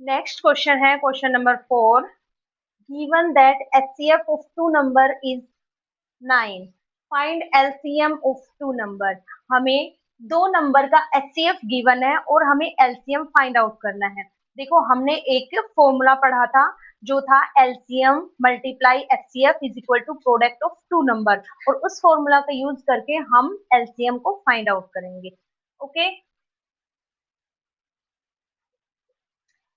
Next question है question number 4। Given that HCF of two number is 9, find LCM of two number. हमें दो number का HCF given है और हमें एलसीएम फाइंड आउट करना है। देखो, हमने एक फॉर्मूला पढ़ा था जो था LCM multiply HCF is equal to product of two number, और उस फॉर्मूला का यूज करके हम एलसीएम को फाइंड आउट करेंगे। ओके,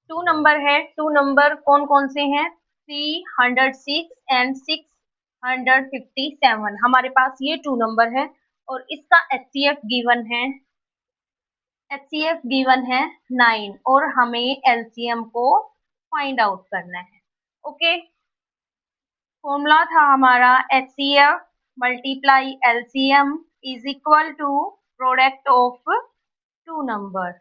टू नंबर है। टू नंबर कौन कौन से हैं? 306 एंड 657। हमारे पास ये टू नंबर है और इसका एचसीएफ गिवन है 9 और हमें एलसीएम को फाइंड आउट करना है। ओके, फॉर्मूला था हमारा HCF multiply LCM is equal to product of two number.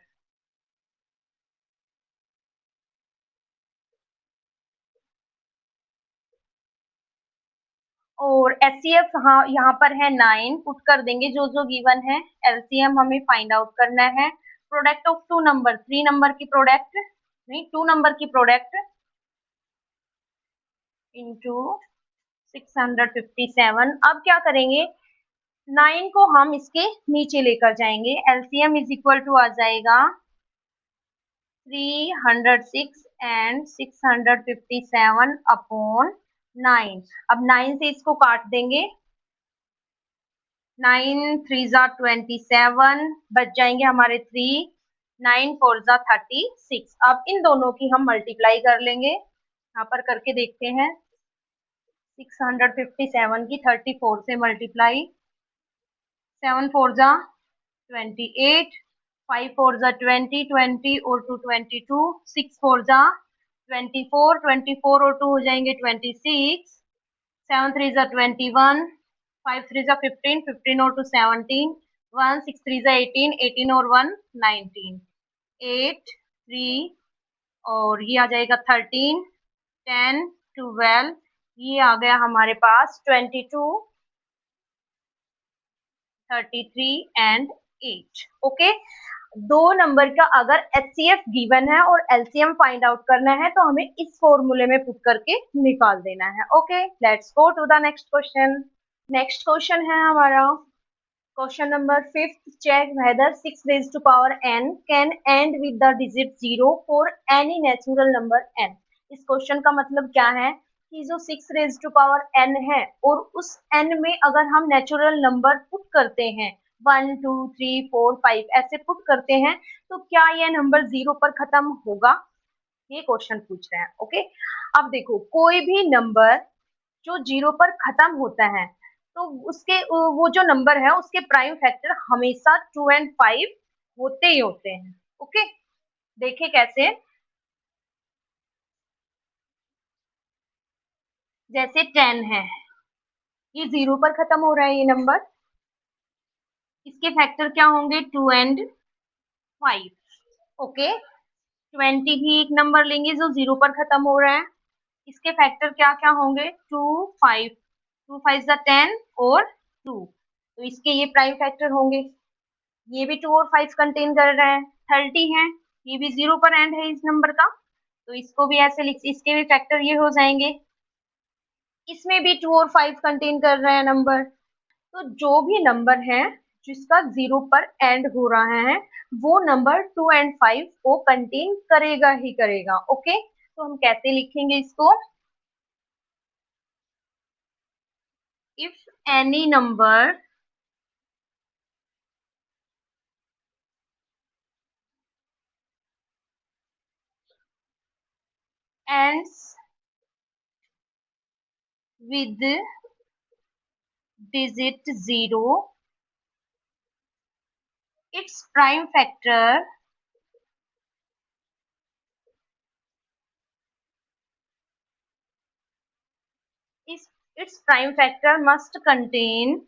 और एचसीएफ हाँ यहाँ पर है 9, पुट कर देंगे जो जो गिवन है। एलसीएम हमें फाइंड आउट करना है। Product of two number, three number की प्रोडक्ट नहीं, टू नंबर की प्रोडक्ट इंटू 657। अब क्या करेंगे, 9 को हम इसके नीचे लेकर जाएंगे। एलसीएम इज इक्वल टू आ जाएगा 306 एंड 657 अपॉन 9। अब 9 से इसको काट देंगे। 9 3 जा 27, बच जाएंगे हमारे 3। 9 4 जा 36। अब इन दोनों की हम मल्टीप्लाई कर लेंगे। यहाँ पर करके देखते हैं। 657 की 34 से मल्टीप्लाई। 7 4 जा 28, 5 4 जा 20, 20 और 2 22, 6 4 जा 24, 24 और 2 हो जाएंगे 26, 7 3 जा 21, 5 3 जा 15, 15 और 2 17, 1 6 3 जा 18, 18 और 1 19, 8 3 और ये आ जाएगा 13, 10 12, ये आ गया हमारे पास 22, 33 एंड 8। ओके, दो नंबर का अगर एचसीएफ गिवन है और एलसीएम फाइंड आउट करना है तो हमें इस फॉर्मूले में पुट करके निकाल देना है। Okay, let's go to the next question. Next question है हमारा question number 5। Check whether 6 raised to power n can end with the digit 0 for any natural number n। इस क्वेश्चन का मतलब क्या है कि जो 6 raised to power n है और उस n में अगर हम नेचुरल नंबर पुट करते हैं 1 2 3 4 5 ऐसे पुट करते हैं तो क्या यह नंबर 0 पर खत्म होगा, ये क्वेश्चन पूछ रहे हैं। ओके, अब देखो, कोई भी नंबर जो 0 पर खत्म होता है तो उसके वो जो नंबर है उसके प्राइम फैक्टर हमेशा 2 एंड 5 होते ही होते हैं। ओके, देखे कैसे, जैसे 10 है, ये 0 पर खत्म हो रहा है ये नंबर, इसके फैक्टर क्या होंगे 2 एंड 5। ओके, 20 भी एक नंबर लेंगे जो 0 पर खत्म हो रहा है, इसके फैक्टर क्या क्या होंगे 2 5, 2 5 जा 10 और 2, तो इसके ये प्राइम फैक्टर होंगे। ये भी 2 और 5 कंटेन कर रहा है। 30 है, ये भी 0 पर एंड है इस नंबर का, तो इसको भी ऐसे लिख, इसके भी फैक्टर ये हो जाएंगे। इसमें भी 2 और 5 कंटेन कर रहा है नंबर, तो जो भी नंबर है जिसका 0 पर एंड हो रहा है वो नंबर 2 एंड 5 को कंटेन करेगा ही करेगा। ओके, तो हम कैसे लिखेंगे इसको, if any number ends with digit 0, its prime factor is its prime factor must contain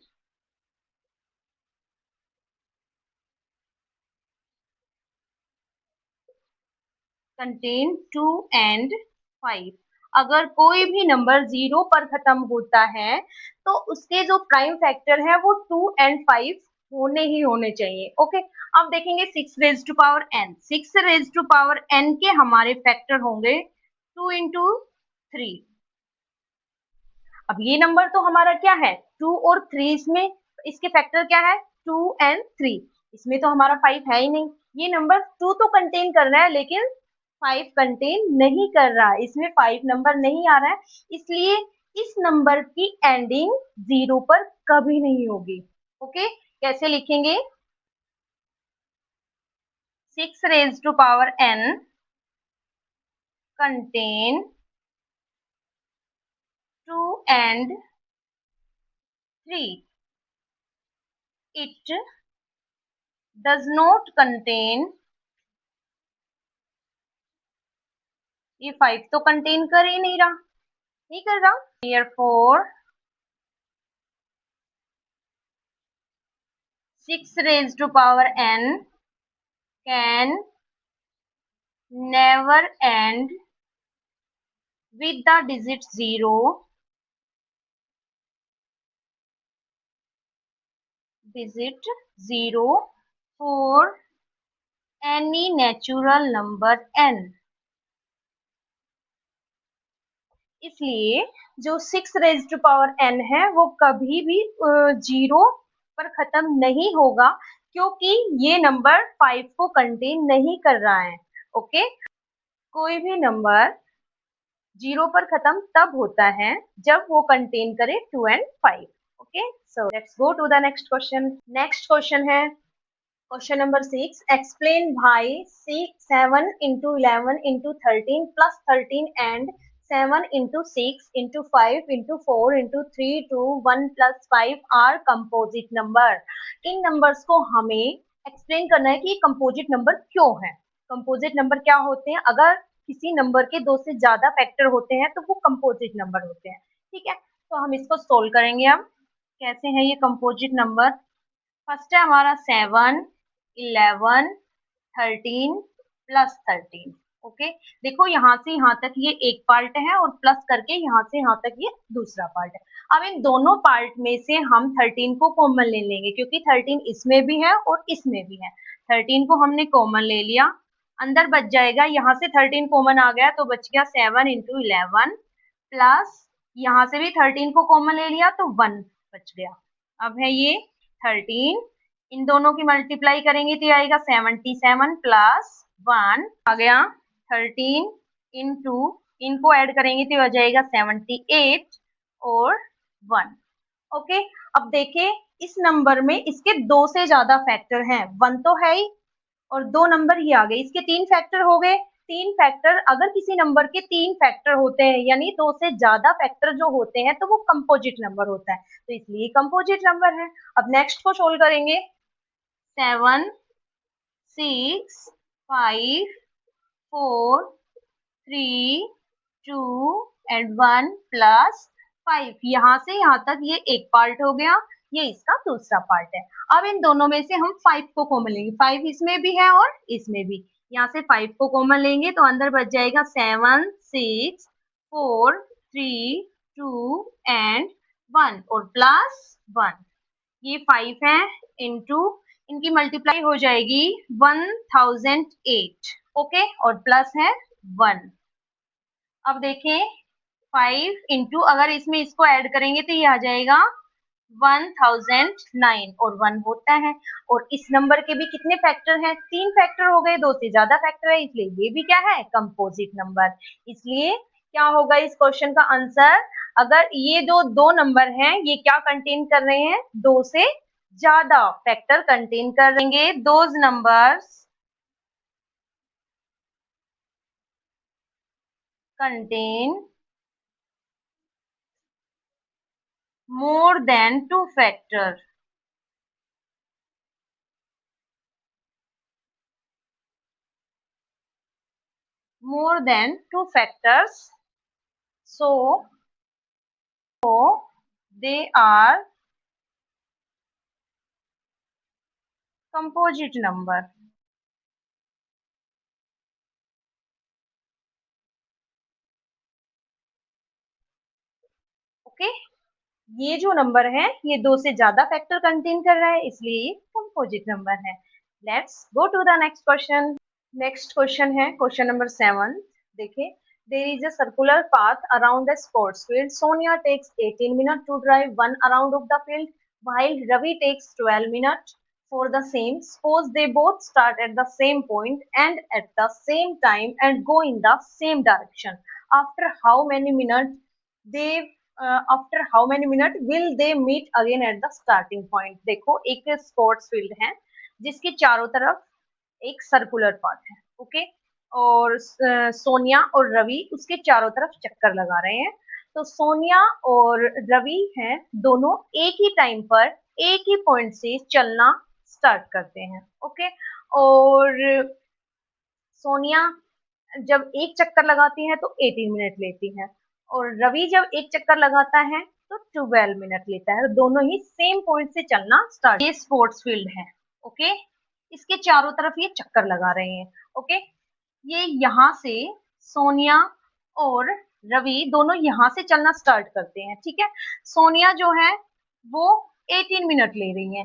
2 and 5। अगर कोई भी नंबर 0 पर खत्म होता है तो उसके जो प्राइम फैक्टर है वो 2 एंड 5 होने ही होने चाहिए। ओके, अब देखेंगे 6 raise to power n। 6 raise to power n के हमारे फैक्टर होंगे 2 इंटू 3। अब ये नंबर तो हमारा क्या है 2 और 3, इसमें इसके फैक्टर क्या है 2 एंड 3। इसमें तो हमारा 5 है ही नहीं। ये नंबर 2 तो कंटेन कर रहा है लेकिन 5 कंटेन नहीं कर रहा है, इसमें 5 नंबर नहीं आ रहा है, इसलिए इस नंबर की एंडिंग 0 पर कभी नहीं होगी। ओके, कैसे लिखेंगे 6 raise to power n contain 2 and 3, it does not contain, ये 5 तो कंटेन कर ही नहीं रहा, नहीं कर रहा, therefore 6 raised to power n can never end with the digit 0, for any natural number n। इसलिए जो 6 रेज टू पावर n है वो कभी भी 0 पर खत्म नहीं होगा, क्योंकि ये नंबर 5 को कंटेन नहीं कर रहा है। ओके, कोई भी नंबर 0 पर खत्म तब होता है जब वो कंटेन करे 2 and 5। Okay, so let's go to the next question. Next question है क्वेश्चन नंबर 6। एक्सप्लेन भाई 7 into 11 into 13 plus 13 and 7 into 6 into 5 into 4 into 3 to 1 plus 5 are composite number। In numbers को हमें एक्सप्लेन करना है कि ये composite number क्यों है। कंपोजिट नंबर क्या होते हैं, अगर किसी नंबर के 2 से ज्यादा फैक्टर होते हैं तो वो कंपोजिट नंबर होते हैं। ठीक है, तो हम इसको सोल्व करेंगे। अब कैसे है ये कंपोजिट नंबर। फर्स्ट है हमारा 7, 11, 13 प्लस 13। ओके, देखो यहाँ से यहाँ तक ये एक पार्ट है और प्लस करके यहाँ से यहाँ तक ये दूसरा पार्ट है। अब इन दोनों पार्ट में से हम 13 को कॉमन ले लेंगे, क्योंकि 13 इसमें भी है और इसमें भी है। 13 को हमने कॉमन ले लिया, अंदर बच जाएगा, यहाँ से 13 कॉमन आ गया तो बच गया 7 इंटू 11 प्लस यहाँ से भी 13 को कॉमन ले लिया तो 1 बच गया। अब है ये 13, इन दोनों की मल्टीप्लाई करेंगे तो आएगा 77 प्लस 1 आ गया 13 इंटू, इनको ऐड करेंगे तो आ जाएगा 78 और 1। ओके, अब देखें इस नंबर में इसके 2 से ज्यादा फैक्टर हैं, 1 तो है ही और 2 नंबर ये आ गए, इसके 3 फैक्टर हो गए। 3 फैक्टर, अगर किसी नंबर के 3 फैक्टर होते हैं यानी 2 से ज्यादा फैक्टर जो होते हैं तो वो कंपोजिट नंबर होता है, तो इसलिए कंपोजिट नंबर है। अब नेक्स्ट को सोल्व करेंगे। 7, 6, 5, 4, 3, 2 एंड 1 प्लस 5। यहाँ से यहाँ तक ये एक पार्ट हो गया, ये इसका दूसरा पार्ट है। अब इन दोनों में से हम 5 को कॉमन लेंगे, 5 इसमें भी है और इसमें भी। यहाँ से 5 को कॉमन लेंगे तो अंदर बच जाएगा 7, 6, 4, 3, 2 एंड 1 और प्लस 1। ये 5 है इंटू, इनकी मल्टीप्लाई हो जाएगी 1008। ओके, और प्लस है 1। अब देखें 5 इंटू, अगर इसमें इसको ऐड करेंगे तो ये आ जाएगा 1009 और 1 होता है। और इस नंबर के भी कितने फैक्टर हैं, 3 फैक्टर हो गए, 2 से ज्यादा फैक्टर है, इसलिए ये भी क्या है कंपोजिट नंबर। इसलिए क्या होगा इस क्वेश्चन का आंसर, अगर ये जो 2 नंबर हैं ये क्या कंटेन कर रहे हैं, 2 से ज्यादा फैक्टर कंटेन करेंगे। Those numbers contain more than 2 factor, more than 2 factors, so they are composite number। Okay, ये जो नंबर है ये 2 से ज्यादा फैक्टर कंटेन कर रहा है, इसलिए ये कंपोजिट नंबर है। Let's go to the next question. Next question है क्वेश्चन नंबर 7। देखिए, there is a circular path around the sports field. Sonia takes 18 minute to drive one around of the field while Ravi takes 12 minutes for the same. Suppose they both start at the same point and at the same time and go in the same direction. After how many minutes they after how many minutes will they meet again at the starting point? देखो, एक sports field है जिसके चारों तरफ एक circular path है, okay. और सोनिया और रवि उसके चारों तरफ चक्कर लगा रहे हैं। तो सोनिया और रवि हैं दोनों एक ही टाइम पर एक ही पॉइंट से चलना स्टार्ट करते हैं, ओके। और सोनिया जब एक चक्कर लगाती है तो 18 मिनट लेती है, और रवि जब एक चक्कर लगाता है तो 12 मिनट लेता है। दोनों ही सेम पॉइंट से चलना स्टार्ट। ये स्पोर्ट्स फील्ड है, ओके। इसके चारों तरफ ये चक्कर लगा रहे हैं, ओके। ये यहाँ से सोनिया और रवि दोनों यहाँ से चलना स्टार्ट करते हैं, ठीक है। सोनिया जो है वो 18 मिनट ले रही है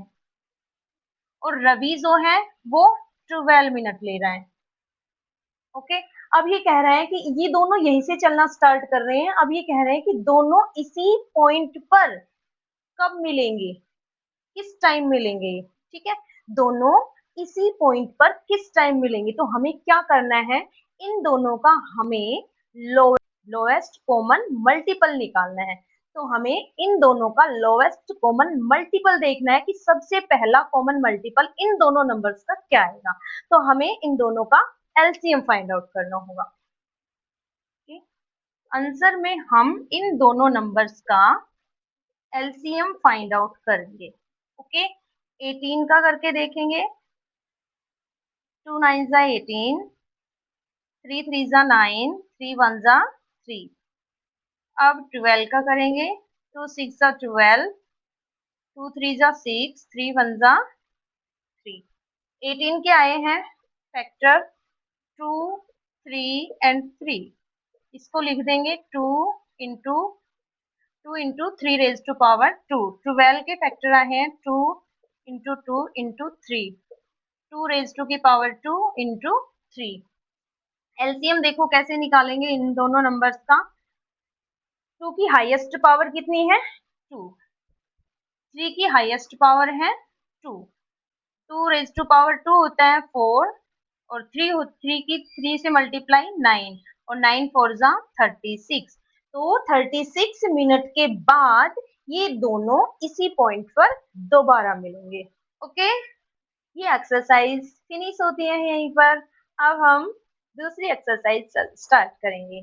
और रवि जो है वो 12 मिनट ले रहा है, ओके। अब ये कह रहे हैं कि ये दोनों यहीं से चलना स्टार्ट कर रहे हैं। अब ये कह रहे हैं कि दोनों इसी पॉइंट पर कब मिलेंगे, किस टाइम मिलेंगे, ठीक है। दोनों इसी पॉइंट पर किस टाइम मिलेंगे, तो हमें क्या करना है, इन दोनों का हमें लोएस्ट कॉमन मल्टीपल निकालना है। तो हमें इन दोनों का लोएस्ट कॉमन मल्टीपल देखना है कि सबसे पहला कॉमन मल्टीपल इन दोनों नंबर्स का क्या आएगा। तो हमें इन दोनों का एलसीएम फाइंड आउट करना होगा। आंसर में हम इन दोनों नंबर्स का एलसीएम फाइंड आउट करेंगे, ओके। 18 का करके देखेंगे, 2 9 जा 18, 3 3 जा 9, 3 1 जा 3। अब 12 का करेंगे, 2 6 जा 12, 2 3 जा 6, 3 1 जा 3। 18 के आए हैं फैक्टर 2 3 एंड 3। इसको लिख देंगे 2 इंटू 3 रेज टू पावर 2। 12 के फैक्टर आए हैं 2 इंटू 2 इंटू 3, 2 रेज टू की पावर 2 इंटू 3। एलसीएम देखो कैसे निकालेंगे इन दोनों नंबर्स का। 2 की हाईएस्ट पावर कितनी है 2, 3 की हाईएस्ट पावर है 2, 2 रेज टू पावर 2 होता है 4, और 3 की 3 से मल्टीप्लाई 9, और 9 4 जा 36। तो 36 मिनट के बाद ये दोनों इसी पॉइंट पर दोबारा मिलेंगे, ओके। ये एक्सरसाइज फिनिश होती है यहीं पर। अब हम दूसरी एक्सरसाइज स्टार्ट करेंगे।